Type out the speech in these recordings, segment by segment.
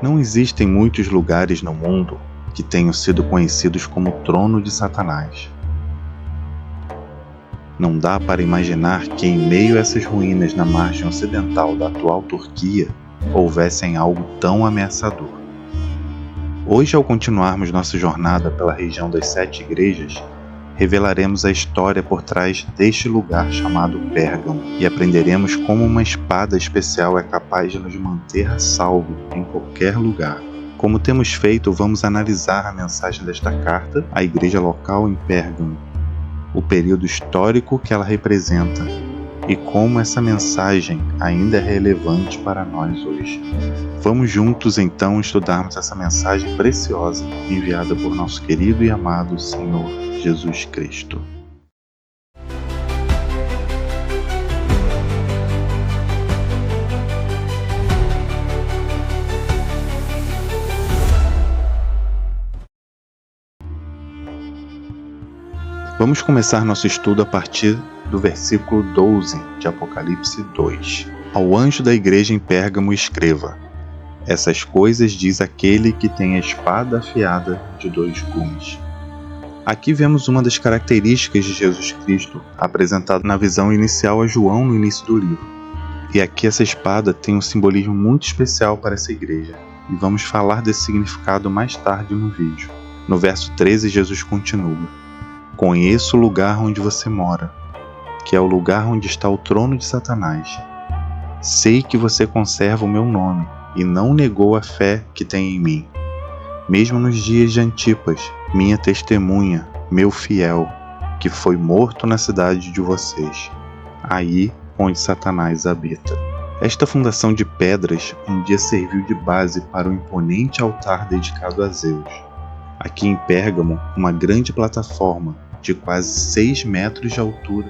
Não existem muitos lugares no mundo que tenham sido conhecidos como trono de Satanás. Não dá para imaginar que em meio a essas ruínas na margem ocidental da atual Turquia houvessem algo tão ameaçador. Hoje, ao continuarmos nossa jornada pela região das 7 igrejas, revelaremos a história por trás deste lugar chamado Pérgamo e aprenderemos como uma espada especial é capaz de nos manter a salvo em qualquer lugar. Como temos feito, vamos analisar a mensagem desta carta à igreja local em Pérgamo, o período histórico que ela representa e como essa mensagem ainda é relevante para nós hoje. Vamos juntos então estudarmos essa mensagem preciosa enviada por nosso querido e amado Senhor Jesus Cristo. Vamos começar nosso estudo a partir do versículo 12 de Apocalipse 2. Ao anjo da igreja em Pérgamo escreva: essas coisas diz aquele que tem a espada afiada de 2 gumes. Aqui vemos uma das características de Jesus Cristo, apresentada na visão inicial a João no início do livro. E aqui essa espada tem um simbolismo muito especial para essa igreja, e vamos falar desse significado mais tarde no vídeo. No verso 13, Jesus continua: conheço o lugar onde você mora, que é o lugar onde está o trono de Satanás. Sei que você conserva o meu nome e não negou a fé que tem em mim, mesmo nos dias de Antipas, minha testemunha, meu fiel, que foi morto na cidade de vocês, aí onde Satanás habita. Esta fundação de pedras um dia serviu de base para o imponente altar dedicado a Zeus. Aqui em Pérgamo, uma grande plataforma de quase 6 metros de altura.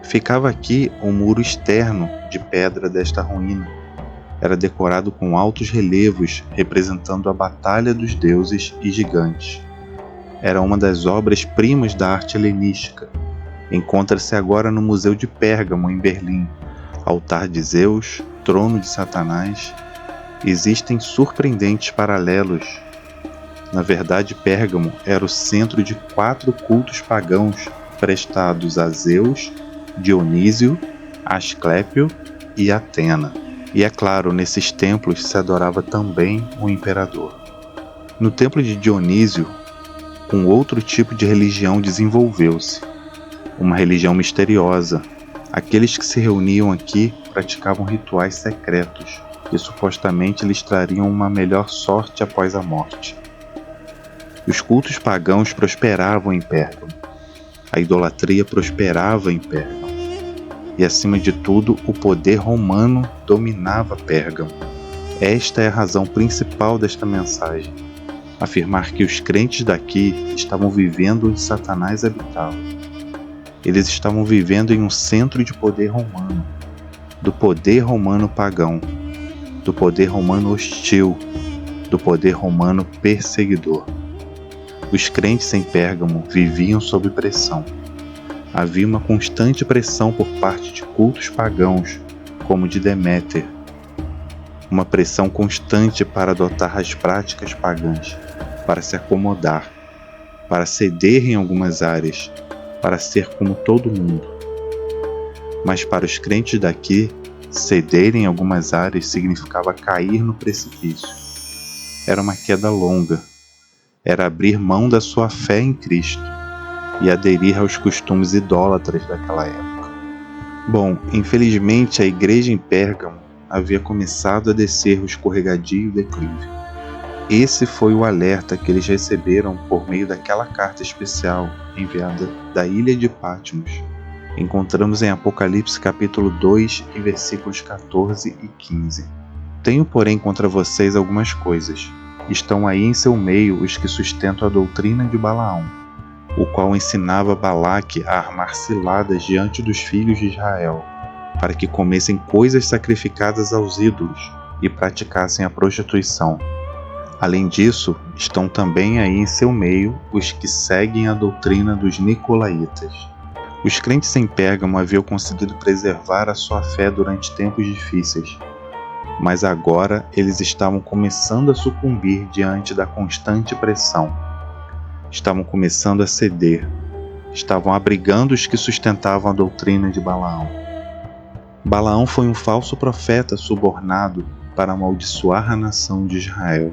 Ficava aqui o muro externo de pedra desta ruína. Era decorado com altos relevos representando a batalha dos deuses e gigantes. Era uma das obras-primas da arte helenística. Encontra-se agora no Museu de Pérgamo, em Berlim. Altar de Zeus, trono de Satanás. Existem surpreendentes paralelos. Na verdade, Pérgamo era o centro de 4 cultos pagãos prestados a Zeus, Dionísio, Asclépio e Atena. E é claro, nesses templos se adorava também o imperador. No templo de Dionísio, um outro tipo de religião desenvolveu-se. Uma religião misteriosa. Aqueles que se reuniam aqui praticavam rituais secretos que supostamente lhes trariam uma melhor sorte após a morte. Os cultos pagãos prosperavam em Pérgamo. A idolatria prosperava em Pérgamo. E, acima de tudo, o poder romano dominava Pérgamo. Esta é a razão principal desta mensagem. Afirmar que os crentes daqui estavam vivendo onde Satanás habitava. Eles estavam vivendo em um centro de poder romano. Do poder romano pagão. Do poder romano hostil. Do poder romano perseguidor. Os crentes em Pérgamo viviam sob pressão. Havia uma constante pressão por parte de cultos pagãos, como de Deméter. Uma pressão constante para adotar as práticas pagãs, para se acomodar, para ceder em algumas áreas, para ser como todo mundo. Mas para os crentes daqui, ceder em algumas áreas significava cair no precipício. Era uma queda longa. Era abrir mão da sua fé em Cristo e aderir aos costumes idólatras daquela época. Bom, infelizmente a igreja em Pérgamo havia começado a descer o escorregadio declive. Esse foi o alerta que eles receberam por meio daquela carta especial enviada da ilha de Patmos. Encontramos em Apocalipse capítulo 2 e versículos 14 e 15. Tenho, porém, contra vocês algumas coisas. Estão aí em seu meio os que sustentam a doutrina de Balaão, o qual ensinava Balaque a armar ciladas diante dos filhos de Israel, para que comessem coisas sacrificadas aos ídolos e praticassem a prostituição. Além disso, estão também aí em seu meio os que seguem a doutrina dos nicolaítas. Os crentes em Pérgamo haviam conseguido preservar a sua fé durante tempos difíceis. mas agora eles estavam começando a sucumbir diante da constante pressão. Estavam começando a ceder. Estavam abrigando os que sustentavam a doutrina de Balaão. Balaão foi um falso profeta subornado para amaldiçoar a nação de Israel.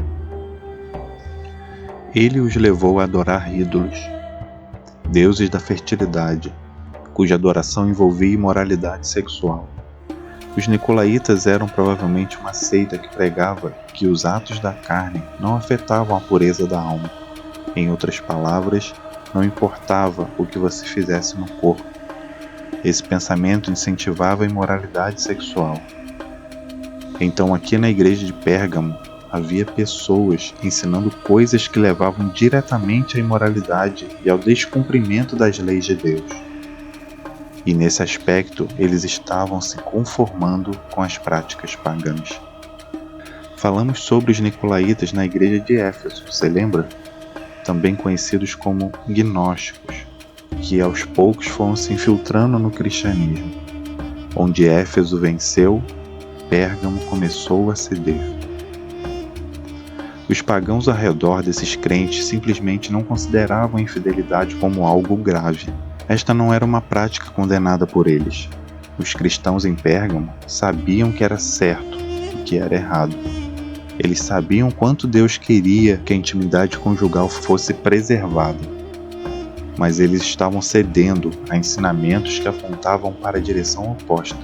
Ele os levou a adorar ídolos, deuses da fertilidade, cuja adoração envolvia imoralidade sexual. Os nicolaítas eram provavelmente uma seita que pregava que os atos da carne não afetavam a pureza da alma. Em outras palavras, não importava o que você fizesse no corpo. Esse pensamento incentivava a imoralidade sexual. Então, aqui na igreja de Pérgamo, havia pessoas ensinando coisas que levavam diretamente à imoralidade e ao descumprimento das leis de Deus. E nesse aspecto, eles estavam se conformando com as práticas pagãs. Falamos sobre os nicolaítas na igreja de Éfeso, você lembra? Também conhecidos como gnósticos, que aos poucos foram se infiltrando no cristianismo. Onde Éfeso venceu, Pérgamo começou a ceder. Os pagãos ao redor desses crentes simplesmente não consideravam a infidelidade como algo grave. Esta não era uma prática condenada por eles. Os cristãos em Pérgamo sabiam que era certo e que era errado. Eles sabiam quanto Deus queria que a intimidade conjugal fosse preservada. Mas eles estavam cedendo a ensinamentos que apontavam para a direção oposta.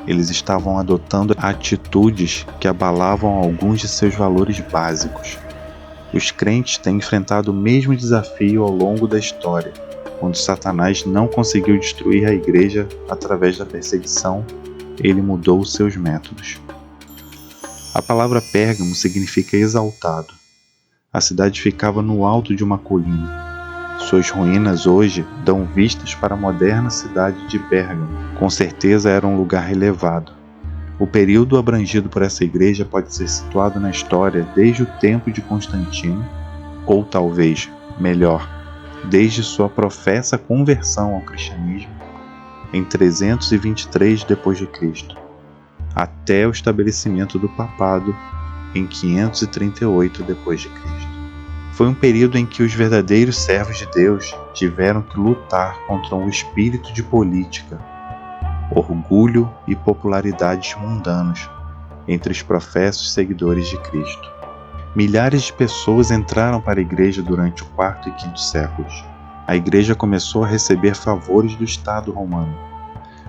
Eles estavam adotando atitudes que abalavam alguns de seus valores básicos. Os crentes têm enfrentado o mesmo desafio ao longo da história, quando Satanás não conseguiu destruir a igreja através da perseguição, ele mudou os seus métodos. A palavra Pérgamo significa exaltado. A cidade ficava no alto de uma colina. Suas ruínas hoje dão vistas para a moderna cidade de Pérgamo. Com certeza era um lugar elevado. O período abrangido por essa igreja pode ser situado na história desde o tempo de Constantino, ou talvez, melhor, desde sua professa conversão ao cristianismo em 323 d.C., até o estabelecimento do papado em 538 d.C. Foi um período em que os verdadeiros servos de Deus tiveram que lutar contra um espírito de política, orgulho e popularidades mundanos entre os professos seguidores de Cristo. Milhares de pessoas entraram para a igreja durante o quarto e quinto séculos. A igreja começou a receber favores do Estado romano.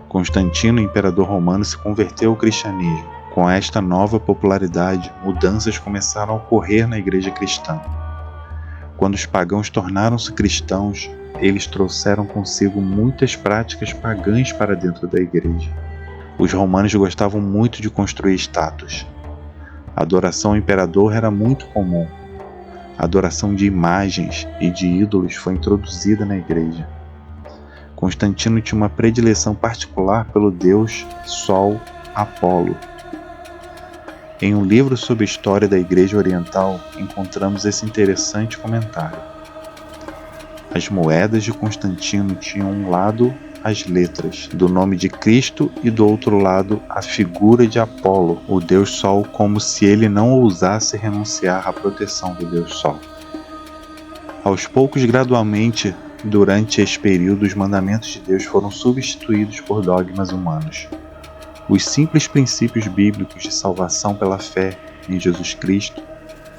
Constantino, imperador romano, se converteu ao cristianismo. Com esta nova popularidade, mudanças começaram a ocorrer na igreja cristã. Quando os pagãos tornaram-se cristãos, eles trouxeram consigo muitas práticas pagãs para dentro da igreja. Os romanos gostavam muito de construir estátuas. A adoração ao imperador era muito comum. A adoração de imagens e de ídolos foi introduzida na igreja. Constantino tinha uma predileção particular pelo deus Sol Apolo. Em um livro sobre a história da Igreja Oriental, encontramos esse interessante comentário. As moedas de Constantino tinham um lado as letras do nome de Cristo e do outro lado a figura de Apolo, o deus Sol, como se ele não ousasse renunciar à proteção do deus Sol. Aos poucos, gradualmente, durante esse período, os mandamentos de Deus foram substituídos por dogmas humanos. Os simples princípios bíblicos de salvação pela fé em Jesus Cristo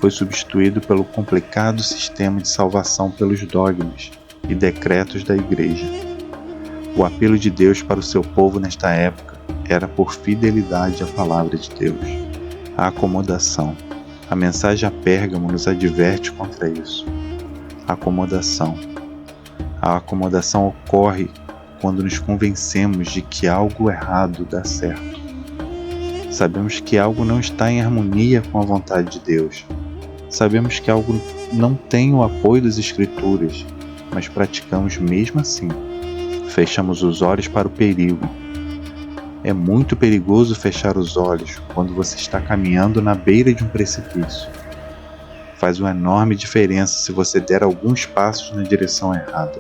foi substituído pelo complicado sistema de salvação pelos dogmas e decretos da Igreja. O apelo de Deus para o seu povo nesta época era por fidelidade à palavra de Deus. A acomodação. A mensagem a Pérgamo nos adverte contra isso. Acomodação. A acomodação ocorre quando nos convencemos de que algo errado dá certo. Sabemos que algo não está em harmonia com a vontade de Deus. Sabemos que algo não tem o apoio das Escrituras, mas praticamos mesmo assim. Fechamos os olhos para o perigo. É muito perigoso fechar os olhos quando você está caminhando na beira de um precipício. Faz uma enorme diferença se você der alguns passos na direção errada.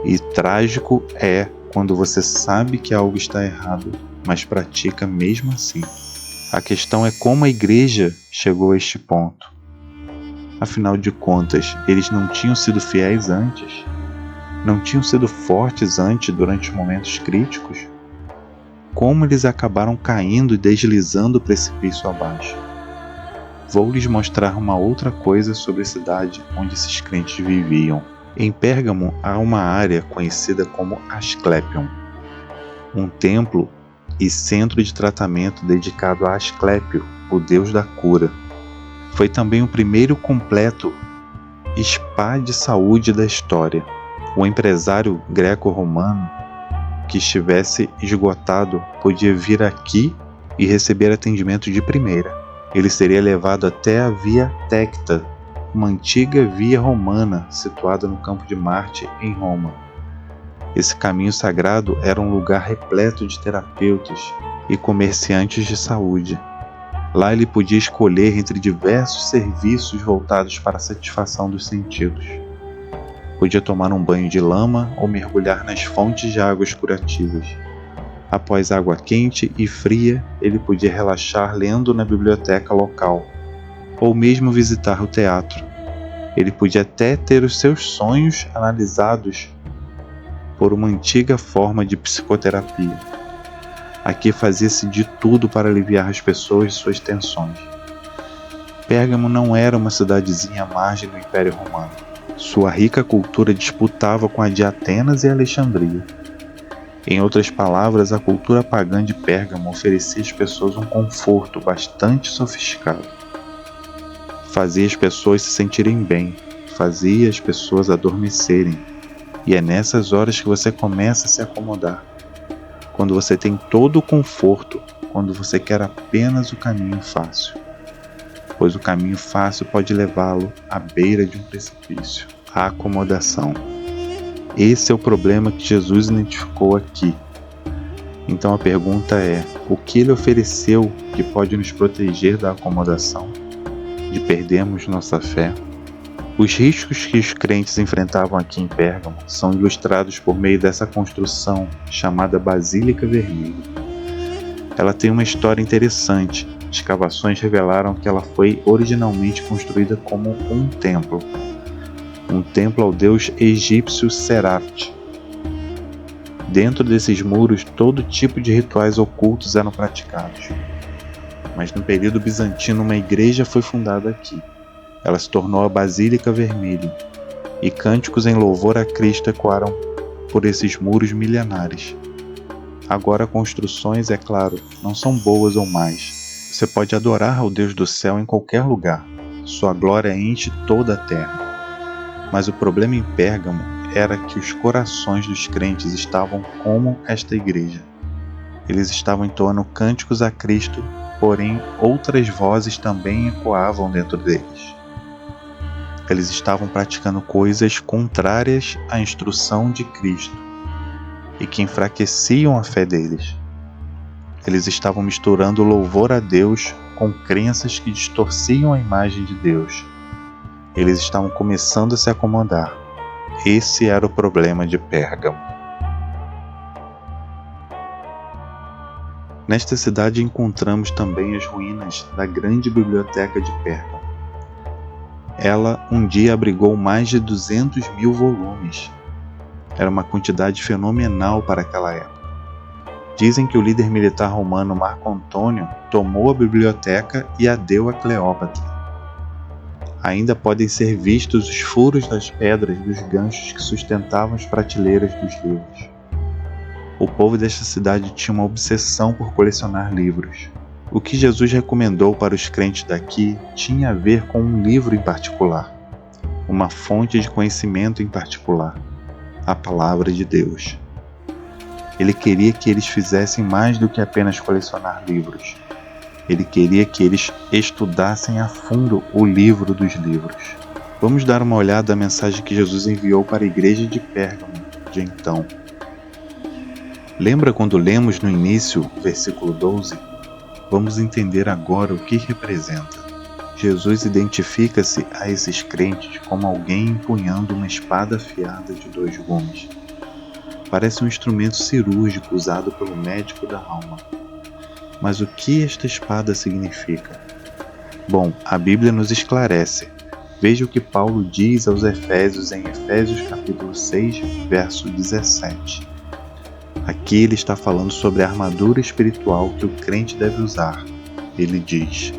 E trágico é quando você sabe que algo está errado, mas pratica mesmo assim. A questão é como a igreja chegou a este ponto. Afinal de contas, eles não tinham sido fiéis antes? Não tinham sido fortes antes durante os momentos críticos? Como eles acabaram caindo e deslizando o precipício abaixo? Vou lhes mostrar uma outra coisa sobre a cidade onde esses crentes viviam. Em Pérgamo há uma área conhecida como Asclepion, um templo e centro de tratamento dedicado a Asclépio, o deus da cura. Foi também o primeiro completo spa de saúde da história. O empresário greco-romano que estivesse esgotado podia vir aqui e receber atendimento de primeira. Ele seria levado até a Via Tecta, uma antiga via romana situada no Campo de Marte, em Roma. Esse caminho sagrado era um lugar repleto de terapeutas e comerciantes de saúde. Lá ele podia escolher entre diversos serviços voltados para a satisfação dos sentidos. Podia tomar um banho de lama ou mergulhar nas fontes de águas curativas. Após água quente e fria, ele podia relaxar lendo na biblioteca local, ou mesmo visitar o teatro. Ele podia até ter os seus sonhos analisados por uma antiga forma de psicoterapia. Aqui fazia-se de tudo para aliviar as pessoas de suas tensões. Pérgamo não era uma cidadezinha à margem do Império Romano. Sua rica cultura disputava com a de Atenas e Alexandria. Em outras palavras, a cultura pagã de Pérgamo oferecia às pessoas um conforto bastante sofisticado. Fazia as pessoas se sentirem bem, fazia as pessoas adormecerem. E é nessas horas que você começa a se acomodar. Quando você tem todo o conforto, quando você quer apenas o caminho fácil. Pois o caminho fácil pode levá-lo à beira de um precipício. A acomodação. Esse é o problema que Jesus identificou aqui. Então a pergunta é: o que ele ofereceu que pode nos proteger da acomodação? De perdermos nossa fé? Os riscos que os crentes enfrentavam aqui em Pérgamo são ilustrados por meio dessa construção chamada Basílica Vermelha. Ela tem uma história interessante. Escavações revelaram que ela foi originalmente construída como um templo ao deus egípcio Serapte. Dentro desses muros, todo tipo de rituais ocultos eram praticados. Mas no período bizantino, uma igreja foi fundada aqui. Ela se tornou a Basílica Vermelha, e cânticos em louvor a Cristo ecoaram por esses muros milenares. Agora, construções, é claro, não são boas ou más. Você pode adorar ao Deus do céu em qualquer lugar. Sua glória enche toda a terra. Mas o problema em Pérgamo era que os corações dos crentes estavam como esta igreja. Eles estavam entoando cânticos a Cristo, porém outras vozes também ecoavam dentro deles. Eles estavam praticando coisas contrárias à instrução de Cristo e que enfraqueciam a fé deles. Eles estavam misturando louvor a Deus com crenças que distorciam a imagem de Deus. Eles estavam começando a se acomodar. Esse era o problema de Pérgamo. Nesta cidade encontramos também as ruínas da grande biblioteca de Pérgamo. Ela um dia abrigou mais de 200.000 volumes. Era uma quantidade fenomenal para aquela época. Dizem que o líder militar romano Marco Antônio tomou a biblioteca e a deu a Cleópatra. Ainda podem ser vistos os furos das pedras dos ganchos que sustentavam as prateleiras dos livros. O povo desta cidade tinha uma obsessão por colecionar livros. O que Jesus recomendou para os crentes daqui tinha a ver com um livro em particular, uma fonte de conhecimento em particular, a Palavra de Deus. Ele queria que eles fizessem mais do que apenas colecionar livros. Ele queria que eles estudassem a fundo o livro dos livros. Vamos dar uma olhada à mensagem que Jesus enviou para a igreja de Pérgamo de então. Lembra quando lemos no início, versículo 12? Vamos entender agora o que representa. Jesus identifica-se a esses crentes como alguém empunhando uma espada afiada de 2 gumes. Parece um instrumento cirúrgico usado pelo médico da alma. Mas o que esta espada significa? Bom, a Bíblia nos esclarece. Veja o que Paulo diz aos Efésios em Efésios capítulo 6, verso 17. Aqui ele está falando sobre a armadura espiritual que o crente deve usar. Ele diz: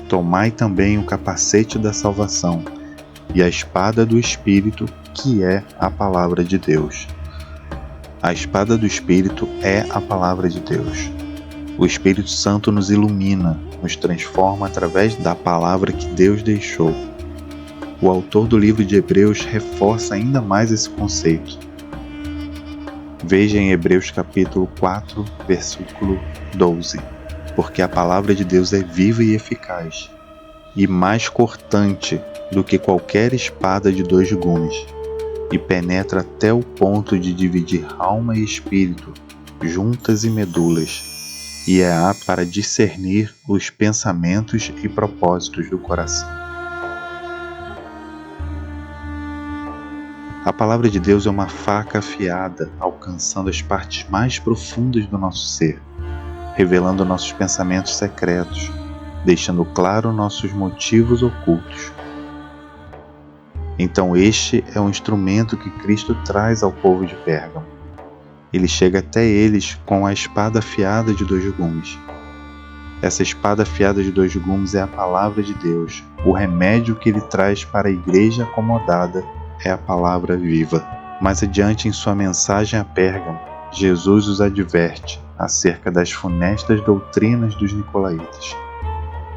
tomai também o capacete da salvação e a espada do Espírito, que é a palavra de Deus. A espada do Espírito é a palavra de Deus. O Espírito Santo nos ilumina, nos transforma através da palavra que Deus deixou. O autor do livro de Hebreus reforça ainda mais esse conceito. Veja em Hebreus capítulo 4, versículo 12. Porque a palavra de Deus é viva e eficaz, e mais cortante do que qualquer espada de 2 gumes, e penetra até o ponto de dividir alma e espírito, juntas e medulas, e é apta para discernir os pensamentos e propósitos do coração. A palavra de Deus é uma faca afiada, alcançando as partes mais profundas do nosso ser, revelando nossos pensamentos secretos, deixando claro nossos motivos ocultos. Então este é um instrumento que Cristo traz ao povo de Pérgamo. Ele chega até eles com a espada afiada de 2 gumes. Essa espada afiada de 2 gumes é a palavra de Deus. O remédio que ele traz para a igreja acomodada é a palavra viva. Mais adiante em sua mensagem a Pérgamo, Jesus os adverte acerca das funestas doutrinas dos nicolaítas,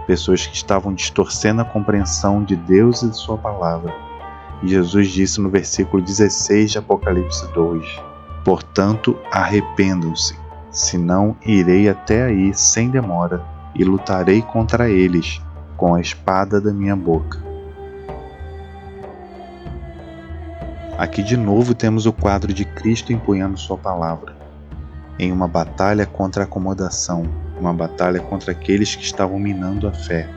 pessoas que estavam distorcendo a compreensão de Deus e de sua palavra. E Jesus disse no versículo 16 de Apocalipse 2: portanto, arrependam-se, senão irei até aí sem demora e lutarei contra eles com a espada da minha boca. Aqui de novo temos o quadro de Cristo empunhando sua palavra, em uma batalha contra a acomodação, uma batalha contra aqueles que estavam minando a fé.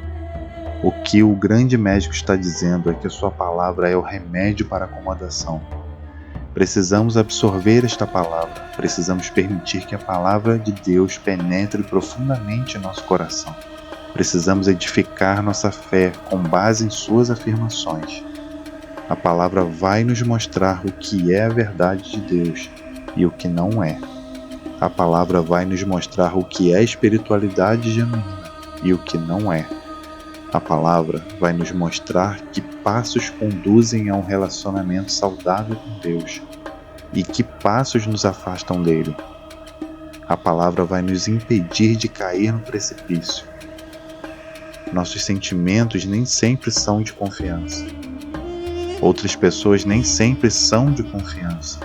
O que o grande médico está dizendo é que sua palavra é o remédio para a acomodação. Precisamos absorver esta palavra, precisamos permitir que a palavra de Deus penetre profundamente em nosso coração. Precisamos edificar nossa fé com base em suas afirmações. A palavra vai nos mostrar o que é a verdade de Deus e o que não é. A palavra vai nos mostrar o que é espiritualidade genuína e o que não é. A palavra vai nos mostrar que passos conduzem a um relacionamento saudável com Deus e que passos nos afastam dele. A palavra vai nos impedir de cair no precipício. Nossos sentimentos nem sempre são de confiança. Outras pessoas nem sempre são de confiança,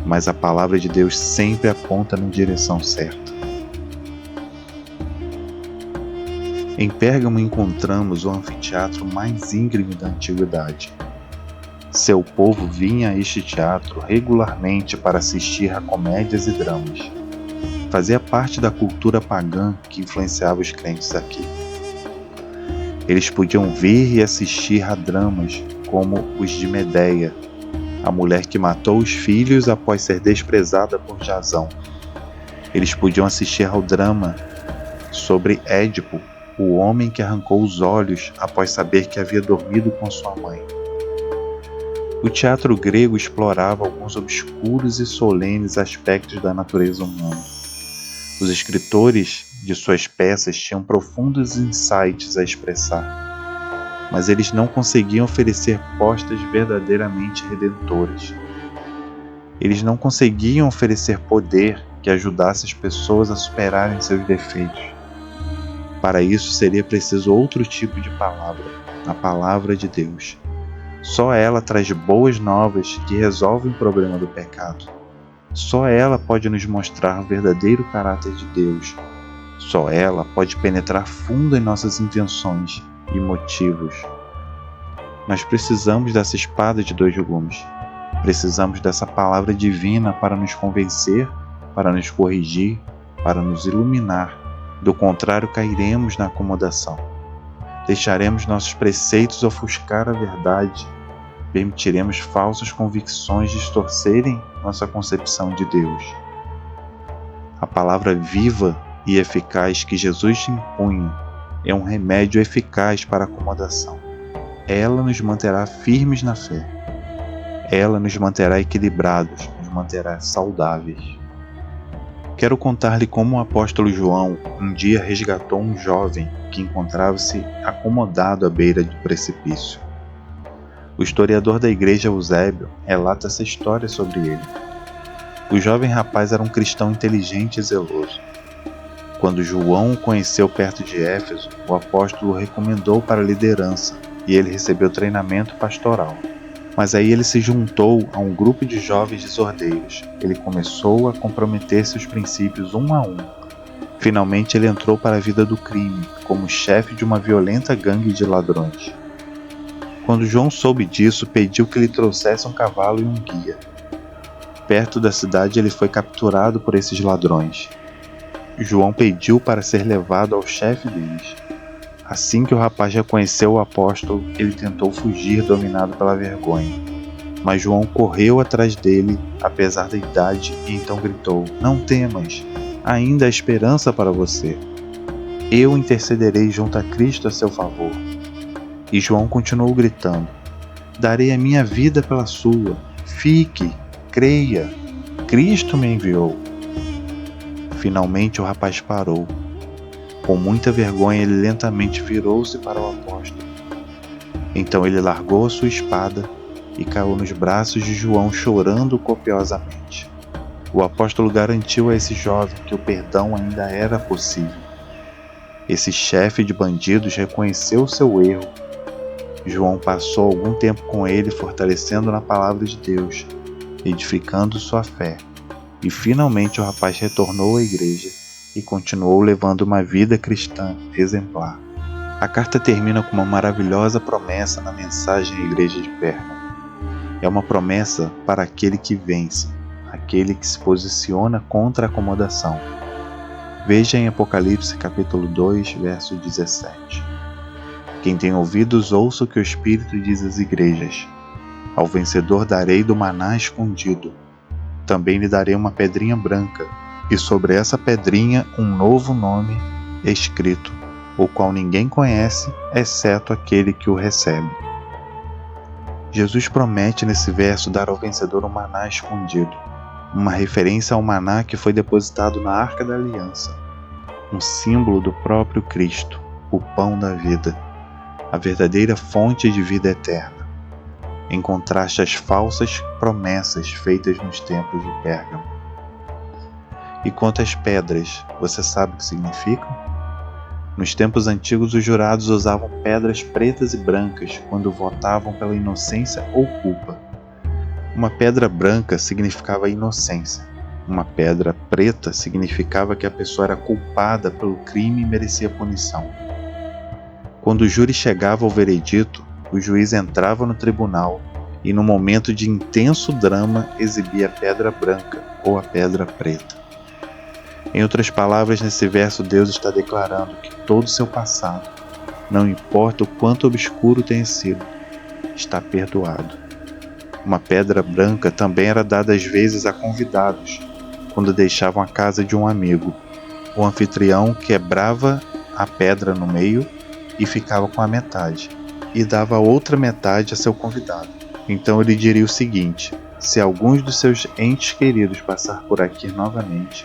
mas a palavra de Deus sempre aponta na direção certa. Em Pérgamo encontramos o anfiteatro mais íngreme da antiguidade. Seu povo vinha a este teatro regularmente para assistir a comédias e dramas. Fazia parte da cultura pagã que influenciava os crentes aqui. Eles podiam ver e assistir a dramas como os de Medeia, a mulher que matou os filhos após ser desprezada por Jasão. Eles podiam assistir ao drama sobre Édipo, o homem que arrancou os olhos após saber que havia dormido com sua mãe. O teatro grego explorava alguns obscuros e solenes aspectos da natureza humana. Os escritores de suas peças tinham profundos insights a expressar, mas eles não conseguiam oferecer postas verdadeiramente redentoras. Eles não conseguiam oferecer poder que ajudasse as pessoas a superarem seus defeitos. Para isso seria preciso outro tipo de palavra, a palavra de Deus. Só ela traz boas novas que resolvem o problema do pecado. Só ela pode nos mostrar o verdadeiro caráter de Deus. Só ela pode penetrar fundo em nossas intenções e motivos. Nós precisamos dessa espada de 2 gumes. Precisamos dessa palavra divina para nos convencer, para nos corrigir, para nos iluminar. Do contrário, cairemos na acomodação. Deixaremos nossos preceitos ofuscar a verdade. Permitiremos falsas convicções distorcerem nossa concepção de Deus. A palavra viva e eficaz que Jesus impunha é um remédio eficaz para a acomodação. Ela nos manterá firmes na fé. Ela nos manterá equilibrados, nos manterá saudáveis. Quero contar-lhe como o apóstolo João um dia resgatou um jovem que encontrava-se acomodado à beira do precipício. O historiador da igreja Eusébio relata essa história sobre ele. O jovem rapaz era um cristão inteligente e zeloso. Quando João o conheceu perto de Éfeso, o apóstolo o recomendou para a liderança e ele recebeu treinamento pastoral. Mas aí ele se juntou a um grupo de jovens desordeiros. Ele começou a comprometer seus princípios um a um. Finalmente ele entrou para a vida do crime, como chefe de uma violenta gangue de ladrões. Quando João soube disso, pediu que lhe trouxesse um cavalo e um guia. Perto da cidade ele foi capturado por esses ladrões. João pediu para ser levado ao chefe deles. Assim que o rapaz reconheceu o apóstolo, ele tentou fugir dominado pela vergonha. Mas João correu atrás dele, apesar da idade, e então gritou: "Não temas, ainda há esperança para você. Eu intercederei junto a Cristo a seu favor." E João continuou gritando: "Darei a minha vida pela sua. Fique, creia, Cristo me enviou." Finalmente o rapaz parou. Com muita vergonha, ele lentamente virou-se para o apóstolo. Então ele largou a sua espada e caiu nos braços de João, chorando copiosamente. O apóstolo garantiu a esse jovem que o perdão ainda era possível. Esse chefe de bandidos reconheceu seu erro. João passou algum tempo com ele, fortalecendo na palavra de Deus, edificando sua fé. E finalmente o rapaz retornou à igreja e continuou levando uma vida cristã exemplar. A carta termina com uma maravilhosa promessa na mensagem à igreja de Pérgamo. É uma promessa para aquele que vence, aquele que se posiciona contra a acomodação. Veja em Apocalipse capítulo 2, verso 17. Quem tem ouvidos, ouça o que o Espírito diz às igrejas. Ao vencedor darei do maná escondido. Também lhe darei uma pedrinha branca, e sobre essa pedrinha um novo nome escrito, o qual ninguém conhece, exceto aquele que o recebe. Jesus promete nesse verso dar ao vencedor um maná escondido, uma referência ao maná que foi depositado na Arca da Aliança, um símbolo do próprio Cristo, o pão da vida, a verdadeira fonte de vida eterna, em contraste às falsas promessas feitas nos templos de Pérgamo. E quanto às pedras, você sabe o que significam? Nos tempos antigos, os jurados usavam pedras pretas e brancas quando votavam pela inocência ou culpa. Uma pedra branca significava inocência. Uma pedra preta significava que a pessoa era culpada pelo crime e merecia punição. Quando o júri chegava ao veredito, o juiz entrava no tribunal e, no momento de intenso drama, exibia a pedra branca ou a pedra preta. Em outras palavras, nesse verso, Deus está declarando que todo o seu passado, não importa o quanto obscuro tenha sido, está perdoado. Uma pedra branca também era dada às vezes a convidados, quando deixavam a casa de um amigo. O anfitrião quebrava a pedra no meio e ficava com a metade, e dava a outra metade a seu convidado. Então ele diria o seguinte: se alguns dos seus entes queridos passar por aqui novamente,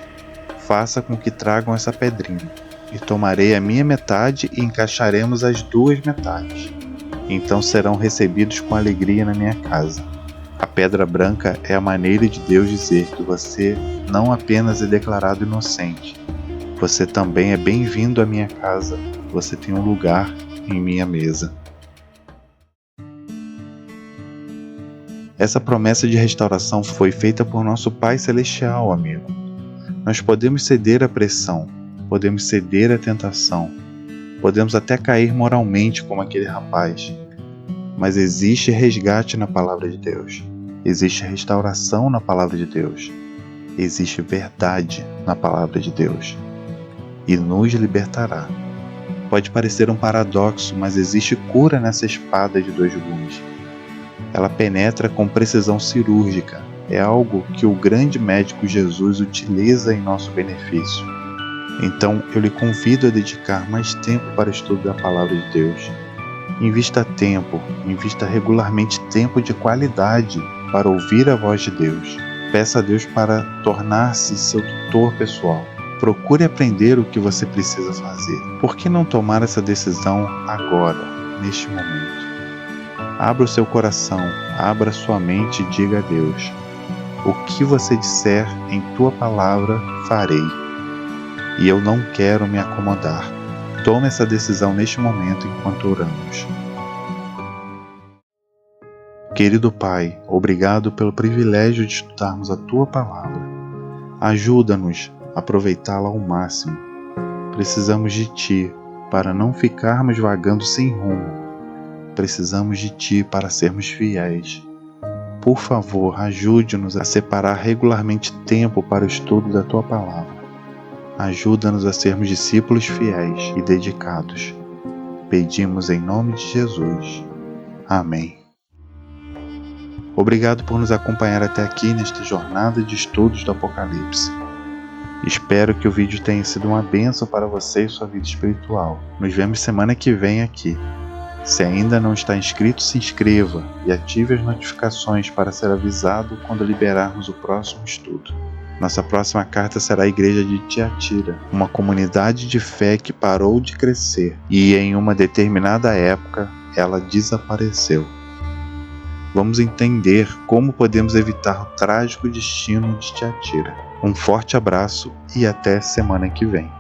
faça com que tragam essa pedrinha, e tomarei a minha metade e encaixaremos as duas metades. Então serão recebidos com alegria na minha casa. A pedra branca é a maneira de Deus dizer que você não apenas é declarado inocente, você também é bem-vindo à minha casa, você tem um lugar em minha mesa. Essa promessa de restauração foi feita por nosso Pai Celestial, amigo. Nós podemos ceder à pressão, podemos ceder à tentação, podemos até cair moralmente como aquele rapaz, mas existe resgate na palavra de Deus, existe restauração na palavra de Deus, existe verdade na palavra de Deus e nos libertará. Pode parecer um paradoxo, mas existe cura nessa espada de dois gumes. Ela penetra com precisão cirúrgica. É algo que o grande médico Jesus utiliza em nosso benefício. Então eu lhe convido a dedicar mais tempo para o estudo da Palavra de Deus. Invista tempo, invista regularmente tempo de qualidade para ouvir a voz de Deus. Peça a Deus para tornar-se seu tutor pessoal. Procure aprender o que você precisa fazer. Por que não tomar essa decisão agora, neste momento? Abra o seu coração, abra sua mente e diga a Deus: o que você disser em tua palavra, farei. E eu não quero me acomodar. Tome essa decisão neste momento enquanto oramos. Querido Pai, obrigado pelo privilégio de estudarmos a Tua Palavra. Ajuda-nos a aproveitá-la ao máximo. Precisamos de Ti para não ficarmos vagando sem rumo. Precisamos de Ti para sermos fiéis. Por favor, ajude-nos a separar regularmente tempo para o estudo da Tua Palavra. Ajuda-nos a sermos discípulos fiéis e dedicados. Pedimos em nome de Jesus. Amém. Obrigado por nos acompanhar até aqui nesta jornada de estudos do Apocalipse. Espero que o vídeo tenha sido uma bênção para você e sua vida espiritual. Nos vemos semana que vem aqui. Se ainda não está inscrito, se inscreva e ative as notificações para ser avisado quando liberarmos o próximo estudo. Nossa próxima carta será a Igreja de Tiatira, uma comunidade de fé que parou de crescer e em uma determinada época ela desapareceu. Vamos entender como podemos evitar o trágico destino de Tiatira. Um forte abraço e até semana que vem.